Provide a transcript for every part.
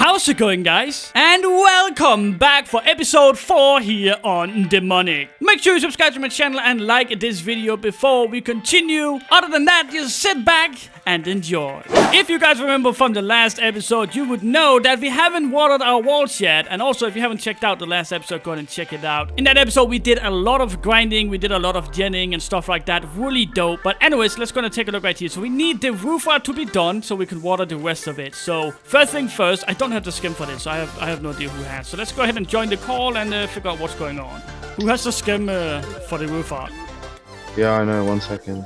How's it going, guys? And welcome back for episode 4 here on Demonic. Make sure you subscribe to my channel and like this video before we continue. Other than that, just sit back and enjoy. If you guys remember from the last episode, you would know that we haven't watered our walls yet. And also, if you haven't checked out the last episode, go ahead and check it out. In that episode, we did a lot of grinding, we did a lot of genning and stuff like that. Really dope. But anyways, let's go and take a look right here. So we need the roof art to be done so we can water the rest of it. So first thing first, I don't have the skim for this. So I have no idea who has. So let's go ahead and join the call and figure out what's going on. Who has the skim for the roof art? Yeah, I know. 1 second.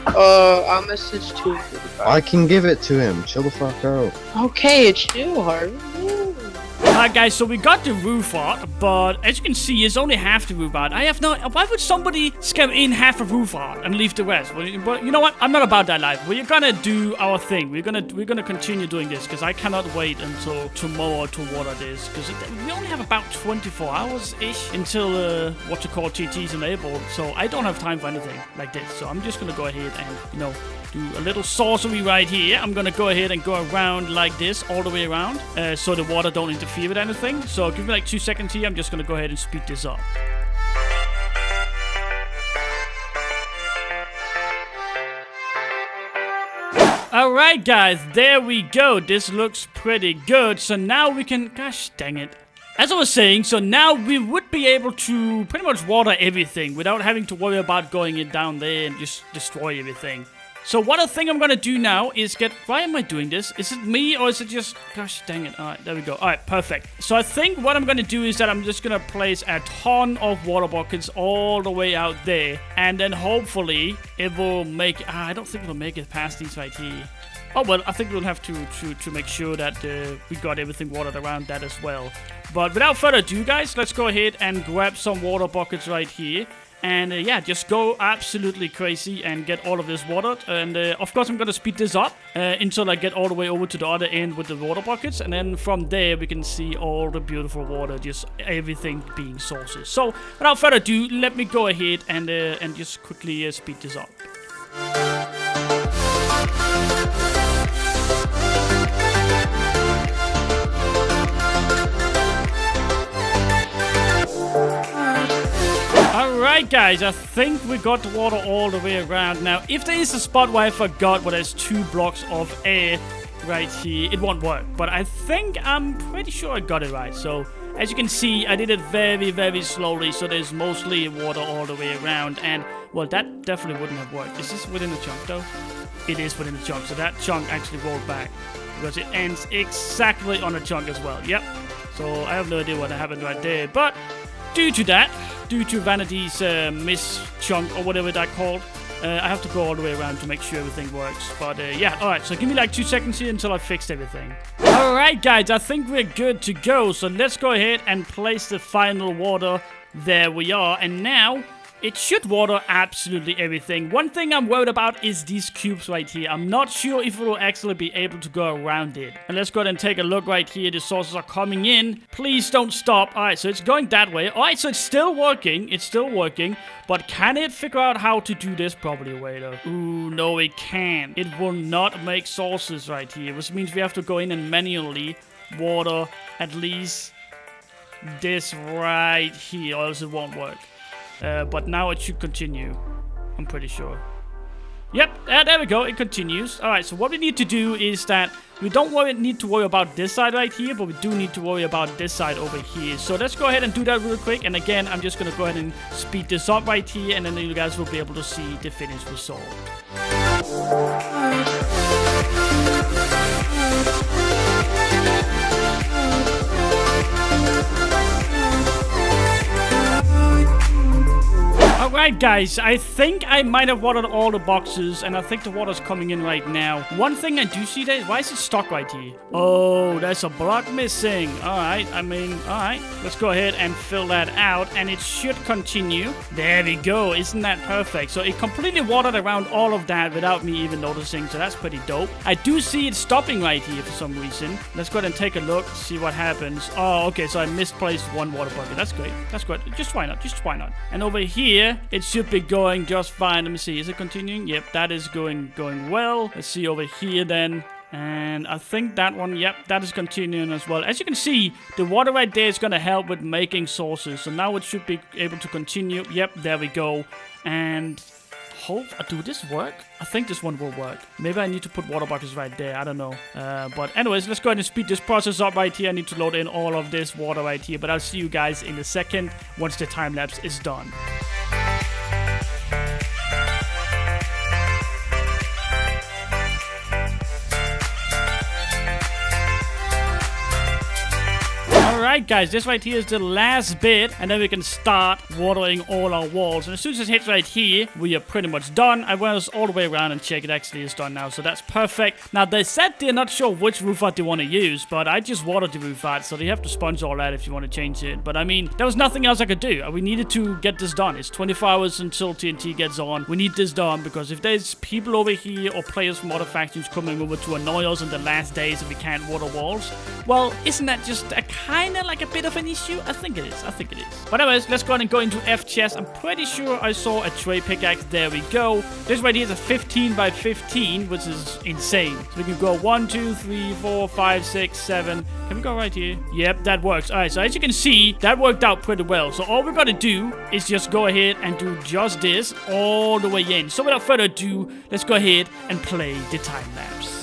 I'll message to him. I can give it to him. Chill the fuck out. Okay, it's you, Harvey. Alright guys, so we got the roof art, but as you can see, it's only half the roof art. I have no... Why would somebody scam in half of roof art and leave the rest? But you know what? I'm not about that life. We're gonna do our thing. We're gonna continue doing this, because I cannot wait until tomorrow to water this, because we only have about 24 hours-ish until, TNT is enabled, so I don't have time for anything like this. So I'm just gonna go ahead and, you know, do a little sorcery right here. I'm gonna go ahead and go around like this, all the way around, so the water don't interfere with anything. So give me like 2 seconds here. I'm just gonna go ahead and speed this up. Alright guys, there we go. This looks pretty good. So now we can... Gosh dang it. As I was saying, so now we would be able to pretty much water everything without having to worry about going in down there and just destroy everything. So what I think I'm gonna do now is get... Why am I doing this? Is it me or is it just... Gosh dang it. Alright, there we go. Alright, perfect. So I think what I'm gonna do is that I'm just gonna place a ton of water buckets all the way out there. And then hopefully it will make... I don't think it'll make it past these right here. Oh, well, I think we'll have to make sure that we got everything watered around that as well. But without further ado, guys, let's go ahead and grab some water buckets right here. And yeah, just go absolutely crazy and get all of this watered. And of course, I'm going to speed this up until I get all the way over to the other end with the water buckets. And then from there, we can see all the beautiful water, just everything being sources. So without further ado, let me go ahead and just quickly speed this up. Alright guys, I think we got the water all the way around. Now, if there is a spot where I forgot where there's 2 blocks of air right here, it won't work. But I think I'm pretty sure I got it right. So, as you can see, I did it very, very slowly. So there's mostly water all the way around. And, well, that definitely wouldn't have worked. Is this within the chunk though? It is within the chunk. So that chunk actually rolled back, because it ends exactly on a chunk as well. Yep. So I have no idea what happened right there. But due to that, due to Vanity's miss chunk or whatever that called, I have to go all the way around to make sure everything works. But yeah, alright, so give me like 2 seconds here until I fixed everything. Alright guys, I think we're good to go. So let's go ahead and place the final water. There we are. And now it should water absolutely everything. One thing I'm worried about is these cubes right here. I'm not sure if it will actually be able to go around it. And let's go ahead and take a look right here. The sources are coming in. Please don't stop. Alright, so it's going that way. Alright, so it's still working. It's still working. But can it figure out how to do this? Probably a way though. Ooh, no it can't. It will not make sources right here, which means we have to go in and manually water at least this right here, or else it won't work. But now it should continue. I'm pretty sure. Yep, there we go. It continues. Alright, so what we need to do is that we don't need to worry about this side right here, but we do need to worry about this side over here. So let's go ahead and do that real quick. And again, I'm just going to go ahead and speed this up right here, and then you guys will be able to see the finished result. Alright guys, I think I might have watered all the boxes, and I think the water's coming in right now. One thing I do see there, why is it stuck right here? Oh, there's a block missing. Alright, alright. Let's go ahead and fill that out, and it should continue. There we go, isn't that perfect? So it completely watered around all of that without me even noticing, so that's pretty dope. I do see it stopping right here for some reason. Let's go ahead and take a look, see what happens. Oh, okay, so I misplaced one water bucket. That's great. That's good. Just why not? Just why not? And over here, it should be going just fine. Let me see. Is it continuing? Yep, that is going well. Let's see over here then. And I think that one, yep, that is continuing as well. As you can see, the water right there is going to help with making sources. So now it should be able to continue. Yep, there we go. And do this work? I think this one will work. Maybe I need to put water buckets right there. I don't know. But anyways, let's go ahead and speed this process up right here. I need to load in all of this water right here. But I'll see you guys in a second once the time lapse is done. Alright guys, this right here is the last bit, and then we can start watering all our walls. And as soon as it hits right here, we are pretty much done. I went all the way around and checked, it actually is done now, so that's perfect. Now they said they're not sure which roof art they want to use, but I just watered the roof art, so they have to sponge all that if you want to change it. But I mean, there was nothing else I could do. We needed to get this done. It's 24 hours until TNT gets on. We need this done, because if there's people over here or players from other factions coming over to annoy us in the last days and we can't water walls, well, isn't that just a kind of like a bit of an issue? I think it is. But anyways, let's go ahead and go into F chest. I'm pretty sure I saw a tray pickaxe. There we go. This right here is a 15 by 15, which is insane. So we can go 1, 2, 3, 4, 5, 6, 7. Can we go right here? Yep, that works. All right, so as you can see, that worked out pretty well. So all we got to do is just go ahead and do just this all the way in. So without further ado, let's go ahead and play the time lapse.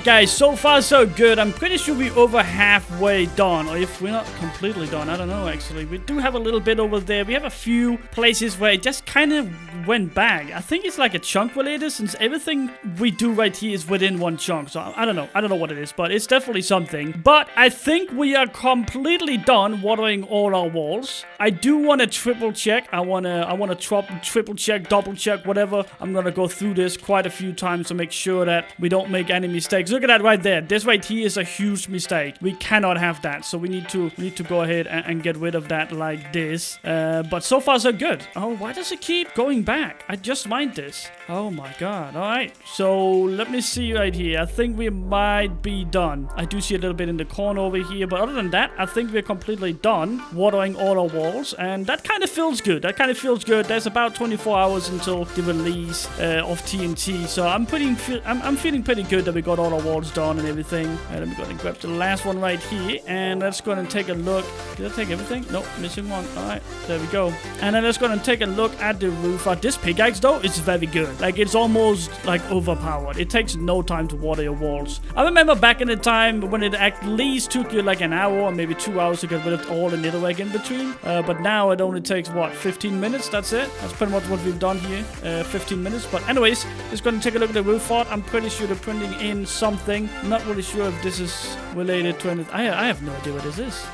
Guys, so far so good. I'm pretty sure we're over halfway done, or if we're not completely done, I don't know actually. We do have a little bit over there. We have a few places where it just kind of went back. I think it's like a chunk related, since everything we do right here is within one chunk. So I don't know what it is, but it's definitely something. But I think we are completely done watering all our walls. I do want to triple check. I want to triple check, double check, whatever. I'm gonna go through this quite a few times to make sure that we don't make any mistakes. Look at that right there. This right here is a huge mistake. We cannot have that. So we need to go ahead and get rid of that like this. But so far so good. Oh, why does it keep going back? I just mined this. Oh my god. All right. So let me see right here. I think we might be done. I do see a little bit in the corner over here. But other than that, I think we're completely done watering all our walls. And that kind of feels good. There's about 24 hours until the release of TNT. So I'm feeling pretty good that we got all our walls done and everything. Let me go and grab the last one right here, and let's go and take a look. Did I take everything? Nope, missing one. All right, there we go. And then let's go and take a look at the roof. This pickaxe though is very good. Like, it's almost like overpowered. It takes no time to water your walls. I remember back in the time when it at least took you like an hour or maybe 2 hours to get rid of all the netherrack in between. But now it only takes what, 15 minutes? That's it. That's pretty much what we've done here. 15 minutes. But anyways, let's go and take a look at the roof art. I'm pretty sure they're printing in something. I'm not really sure if this is related to anything. I have no idea what this is.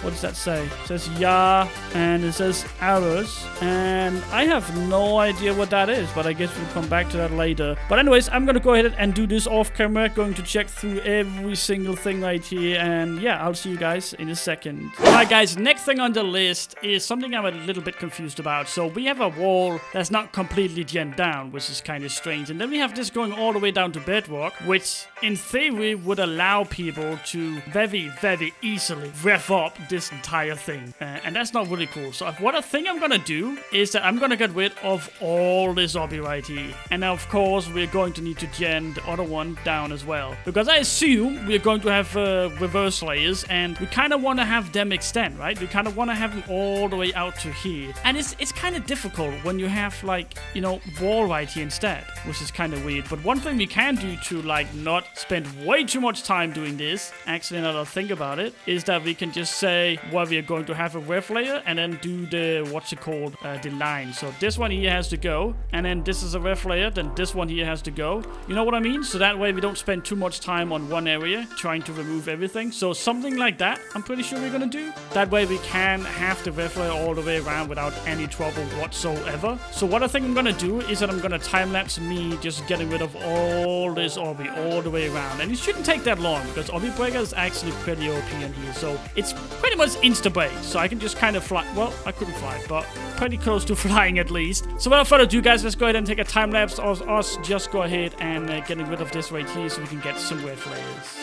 What does that say? It says yeah, and it says arrows, and I have no idea what that is, but I guess we'll come back to that later. But anyways, I'm gonna go ahead and do this off camera, going to check through every single thing right here, and yeah, I'll see you guys in a second. Alright guys, next thing on the list is something I'm a little bit confused about. So we have a wall that's not completely gen down, which is kind of strange, and then we have this going all the way down to bedrock, which in theory would allow people to very, very easily rev up this entire thing, and that's not really cool. So what I think I'm gonna do is that I'm gonna get rid of all this obby right here, and now of course we're going to need to gen the other one down as well, because I assume we're going to have reverse layers, and we kind of want to have them extend, right? We kind of want to have them all the way out to here, and it's kind of difficult when you have, like, you know, wall right here instead, which is kind of weird. But one thing we can do to like not spend way too much time doing this, actually now that I think about it, is that we can just say where we are going to have a ref layer, and then do the, what's it called, the line. So this one here has to go, and then this is a ref layer, then this one here has to go. You know what I mean? So that way we don't spend too much time on one area trying to remove everything. So something like that, I'm pretty sure we're gonna do. That way we can have the ref layer all the way around without any trouble whatsoever. So what I think I'm gonna do is that I'm gonna time lapse me just getting rid of all this obby all the way around, and it shouldn't take that long because obby breaker is actually pretty OP in here. So it's pretty much insta break, so I can just kind of fly. Well, I couldn't fly, but pretty close to flying at least. So without further ado, guys, let's go ahead and take a time lapse of us just go ahead and getting rid of this right here so we can get some ref layers.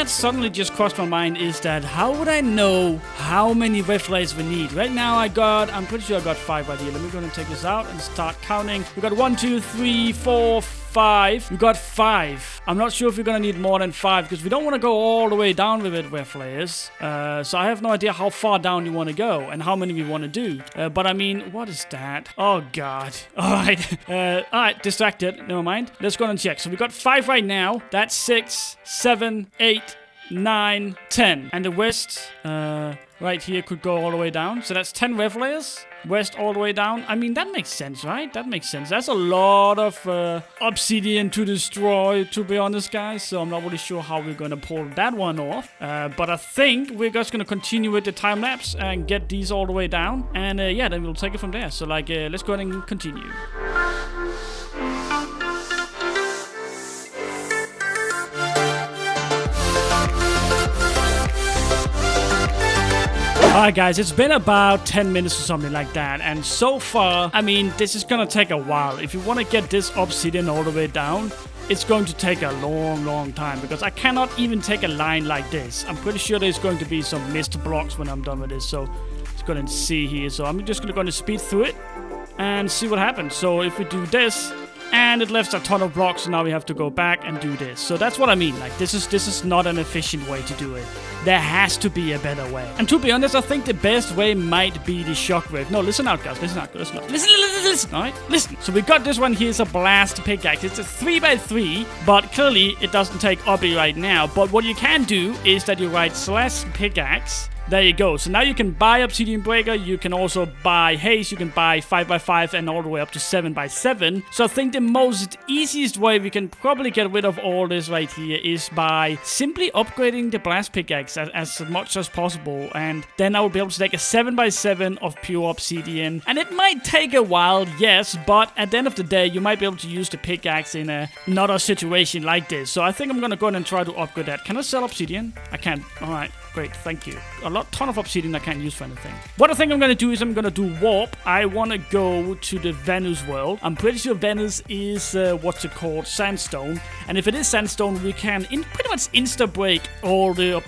that suddenly just crossed my mind is that how would I know how many red flares we need? Right now I'm pretty sure I got 5 right here. Let me go and take this out and start counting. We got 1, 2, 3, 4, 5. We got 5. I'm not sure if we're gonna need more than 5 because we don't want to go all the way down with it, red flares. So I have no idea how far down you want to go and how many we want to do. But I mean, what is that? Oh god. Alright, distracted. Never mind. Let's go and check. So we got 5 right now. That's 6, 7, 8, 9, 10. And the west, right here could go all the way down. So that's 10 red flares. West all the way down. I mean, that makes sense, right? That makes sense. That's a lot of obsidian to destroy, to be honest, guys. So I'm not really sure how we're going to pull that one off. But I think we're just going to continue with the time lapse and get these all the way down. And yeah, then we'll take it from there. So like, let's go ahead and continue. Alright guys, it's been about 10 minutes or something like that, and so far, I mean, this is gonna take a while. If you want to get this obsidian all the way down, it's going to take a long time, because I cannot even take a line like this. I'm pretty sure there's going to be some missed blocks when I'm done with this, so let's go and see here. So I'm just gonna go and speed through it and see what happens. So if we do this, and it left a ton of blocks, so now we have to go back and do this. So that's what I mean. Like, this is not an efficient way to do it. There has to be a better way. And to be honest, I think the best way might be the shockwave. No, listen out, guys. Listen out. Listen. All right, listen. So we got this one here. It's a blast pickaxe. It's a 3x3, but clearly it doesn't take obby right now. But what you can do is that you write /pickaxe. There you go. So now you can buy Obsidian Breaker. You can also buy Haze. You can buy 5x5 and all the way up to 7x7. So I think the most easiest way we can probably get rid of all this right here is by simply upgrading the blast pickaxe as much as possible. And then I will be able to take a 7x7 of pure obsidian. And it might take a while, yes, but at the end of the day, you might be able to use the pickaxe in another situation like this. So I think I'm going to go ahead and try to upgrade that. Can I sell obsidian? I can. All right. Great, thank you. A ton of obsidian I can't use for anything. What I think I'm going to do is I'm going to do warp. I want to go to the Venus world. I'm pretty sure Venus is, what's it called? Sandstone. And if it is sandstone, we can pretty much insta-break all the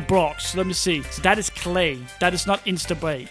blocks. Let me see. So that is clay. That is not insta-break.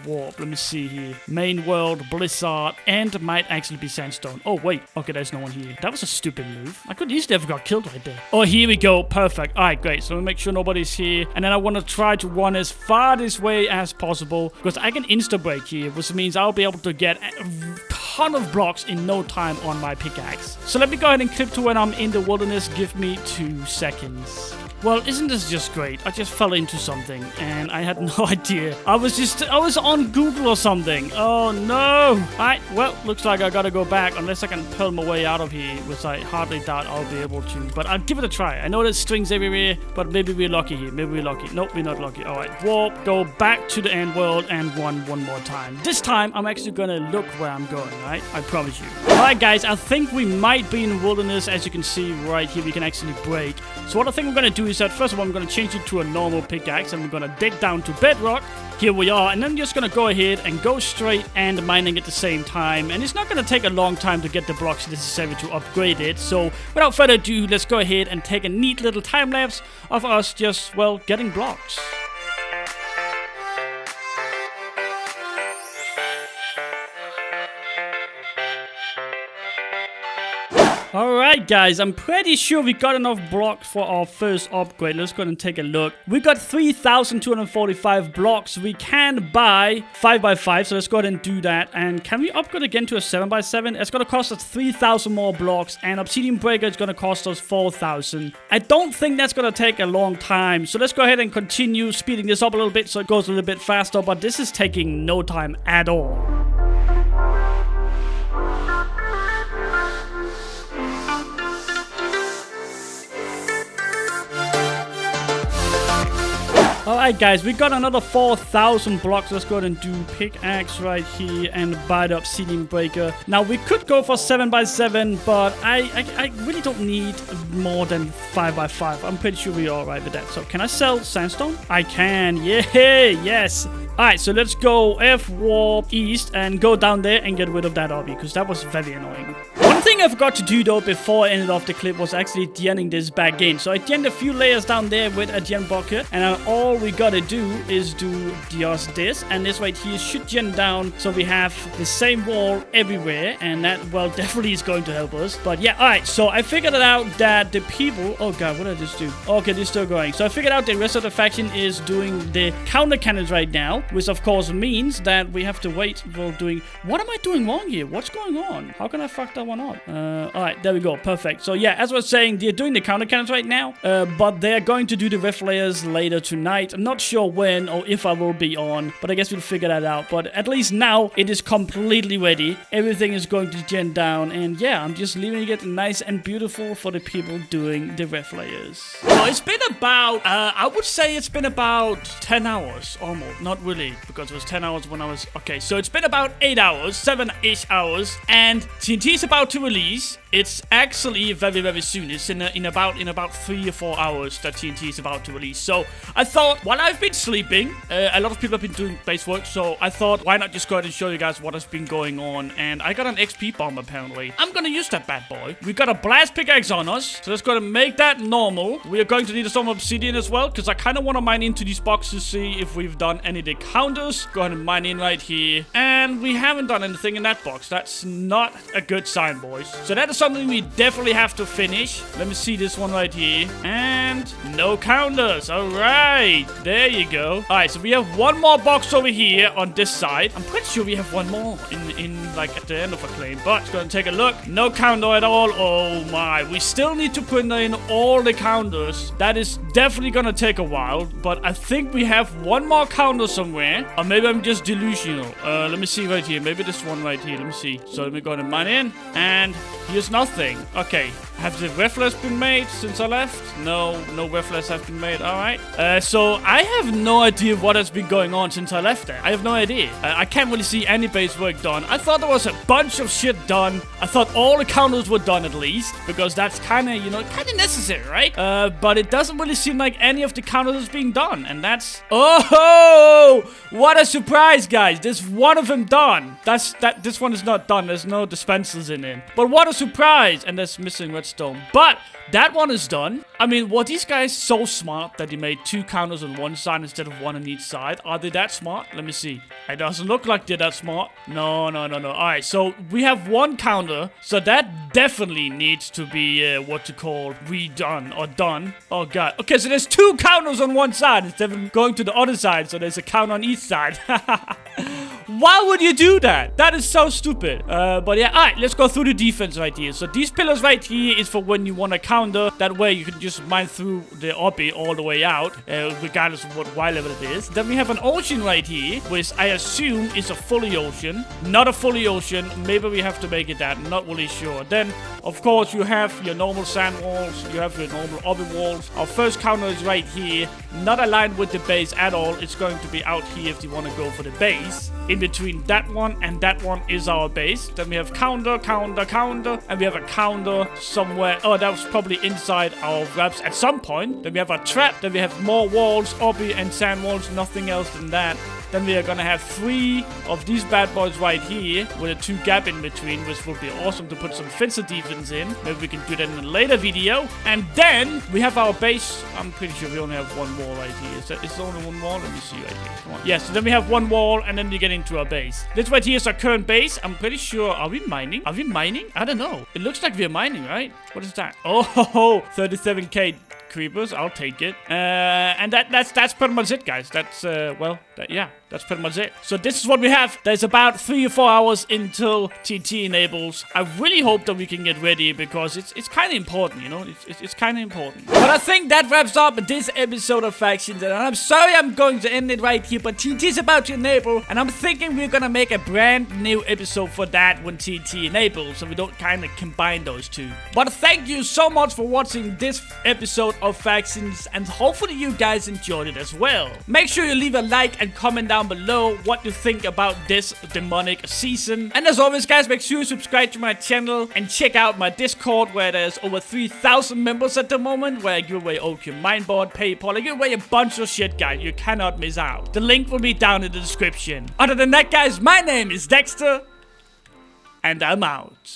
Warp. Let me see here. Main world, blizzard, and might actually be sandstone. Oh, wait. Okay, there's no one here. That was a stupid move. I could easily have got killed right there. Oh, here we go. Perfect. All right, great. So let me make sure nobody's here. And then I want to try to run as far this way as possible, because I can insta-break here, which means I'll be able to get a ton of blocks in no time on my pickaxe. So let me go ahead and clip to when I'm in the wilderness. Give me 2 seconds. Well, isn't this just great? I just fell into something and I had no idea. I was on Google or something. Oh no. Alright, well, looks like I gotta go back unless I can pull my way out of here, which I hardly doubt I'll be able to. But I'll give it a try. I know there's strings everywhere, but maybe we're lucky here. Maybe we're lucky. Nope, we're not lucky. Alright, warp, go back to the end world and one more time. This time, I'm actually gonna look where I'm going, right? I promise you. Alright guys, I think we might be in wilderness. As you can see right here, we can actually break. So what I think I'm gonna do is that first of all, I'm going to change it to a normal pickaxe and we're going to dig down to bedrock. Here we are, and then I'm just going to go ahead and go straight and mining at the same time. And it's not going to take a long time to get the blocks necessary to upgrade it. So without further ado, let's go ahead and take a neat little time lapse of us just, well, getting blocks. Alright guys, I'm pretty sure we got enough blocks for our first upgrade. Let's go ahead and take a look. We got 3,245 blocks. We can buy 5x5, so let's go ahead and do that. And can we upgrade again to a 7x7? It's going to cost us 3,000 more blocks, and Obsidian Breaker is going to cost us 4,000. I don't think that's going to take a long time, so let's go ahead and continue speeding this up a little bit so it goes a little bit faster, but this is taking no time at all. Alright guys, we got another 4,000 blocks. Let's go ahead and do pickaxe right here and buy the Obsidian Breaker. Now we could go for 7x7, but I really don't need more than 5x5. I'm pretty sure we're alright with that. So can I sell sandstone? I can. Yeah, yes. Alright, so let's go F warp east and go down there and get rid of that obby, because that was very annoying. One One thing I forgot to do though before I ended off the clip was actually genning this back in. So I genned a few layers down there with a gen bucket, and now all we gotta do is do just this, and this right here should gen down so we have the same wall everywhere, and that, well, definitely is going to help us. But yeah, alright, so I figured it out that the people, oh god, what did I just do? Okay, they're still going. So I figured out the rest of the faction is doing the counter cannons right now, which of course means that we have to wait for doing, what am I doing wrong here? What's going on? How can I fuck that one up? Alright, there we go, perfect. So yeah, as I was saying, they're doing the counter cannons right now, but they're going to do the ref layers later tonight. I'm not sure when or if I will be on, but I guess we'll figure that out. But at least now it is completely ready. Everything is going to gen down, and yeah, I'm just leaving it nice and beautiful for the people doing the ref layers. So it's been about, I would say it's been about 10 hours, almost. Not really, because it was 10 hours when I was, okay, so it's been about 8 hours, 7-ish hours, and TNT is about to release. It's actually very, very soon. It's in about 3 or 4 hours that TNT is about to release. So I thought, while I've been sleeping, a lot of people have been doing base work, so I thought, why not just go ahead and show you guys what has been going on. And I got an XP bomb, apparently. I'm gonna use that bad boy. We got a blast pickaxe on us, so let's go ahead and make that normal. We are going to need some obsidian as well, because I kind of want to mine into these boxes, see if we've done any of the counters. Go ahead and mine in right here. And we haven't done anything in that box. That's not a good sign, boys. So that is something we definitely have to finish. Let me see this one right here. And no counters. All right. There you go. All right, so we have one more box over here on this side. I'm pretty sure we have one more in like at the end of a claim, but let's go and take a look. No counter at all. Oh my. We still need to put in all the counters. That is definitely gonna take a while, but I think we have one more counter somewhere. Or maybe I'm just delusional. Let me see right here. Maybe this one right here. Let me see. So let me go ahead and mine in. And here's nothing. Okay. Have the reflets been made since I left? No reflets have been made. Alright. So I have no idea what has been going on since I left there. I have no idea. I can't really see any base work done. I thought there was a bunch of shit done. I thought all the counters were done at least, because that's kind of, you know, kind of necessary, right? But it doesn't really seem like any of the counters is being done, and that's... Oh! What a surprise, guys. There's one of them done. This one is not done. There's no dispensers in it. But what a surprise! And there's missing redstone. But that one is done. I mean, were these guys so smart that they made 2 counters on one side instead of 1 on each side? Are they that smart? Let me see. It doesn't look like they're that smart. No. Alright, so we have 1 counter. So that definitely needs to be, redone or done. Oh, God. Okay, so there's 2 counters on one side instead of going to the other side. So there's a counter on each side. Why would you do that? That is so stupid. But yeah, alright, let's go through the defense right here. So these pillars right here is for when you want to counter. That way you can just mine through the obby all the way out, regardless of what Y level it is. Then we have an ocean right here, which I assume is a fully ocean. Not a fully ocean. Maybe we have to make it that. Not really sure. Then, of course, you have your normal sand walls. You have your normal obby walls. Our first counter is right here. Not aligned with the base at all. It's going to be out here if you want to go for the base. In between that one and that one is our base. Then we have counter, and we have a counter somewhere. Oh, that was probably inside our wraps at some point. Then we have a trap. Then we have more walls, obby and sand walls. Nothing else than that. Then we are gonna have 3 of these bad boys right here with a 2 gap in between, which would be awesome to put some fencer defense in. Maybe we can do that in a later video. And then we have our base. I'm pretty sure we only have 1 wall right here. Is there only 1 wall? Let me see right here. Come on. Yes, so then we have 1 wall, and then we get into our base. This right here is our current base. I'm pretty sure. Are we mining? Are we mining? I don't know. It looks like we're mining, right? What is that? Oh, 37k creepers. I'll take it. And that's pretty much it, guys. That's yeah, that's pretty much it. So this is what we have. There's about 3 or 4 hours until TNT enables. I really hope that we can get ready, because it's kind of important, you know. It's kind of important. But I think that wraps up this episode of Factions, and I'm sorry I'm going to end it right here, but TNT is about to enable, and I'm thinking we're gonna make a brand new episode for that when TNT enables, so we don't kind of combine those two. But thank you so much for watching this episode of Factions, and hopefully you guys enjoyed it as well. Make sure you leave a like and comment down below what you think about this demonic season. And as always, guys, make sure you subscribe to my channel and check out my Discord, where there's over 3,000 members at the moment, where I give away OQ Mindboard, PayPal, I give away a bunch of shit, guys. You cannot miss out. The link will be down in the description. Other than that, guys, my name is Dexter, and I'm out.